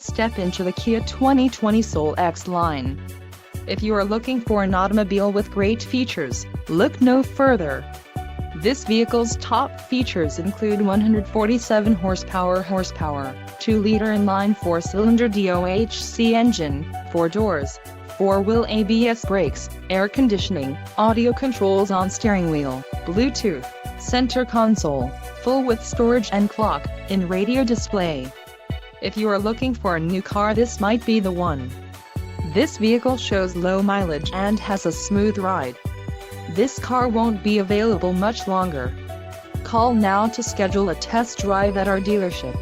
Step into the Kia 2020 Soul X line. If you are looking for an automobile with great features, look no further. This vehicle's top features include 147 horsepower, 2-liter inline 4-cylinder DOHC engine, 4 doors, 4-wheel ABS brakes, air conditioning, audio controls on steering wheel, Bluetooth, center console, full with storage and clock, in radio display. If you are looking for a new car, this might be the one. This vehicle shows low mileage and has a smooth ride. This car won't be available much longer. Call now to schedule a test drive at our dealership.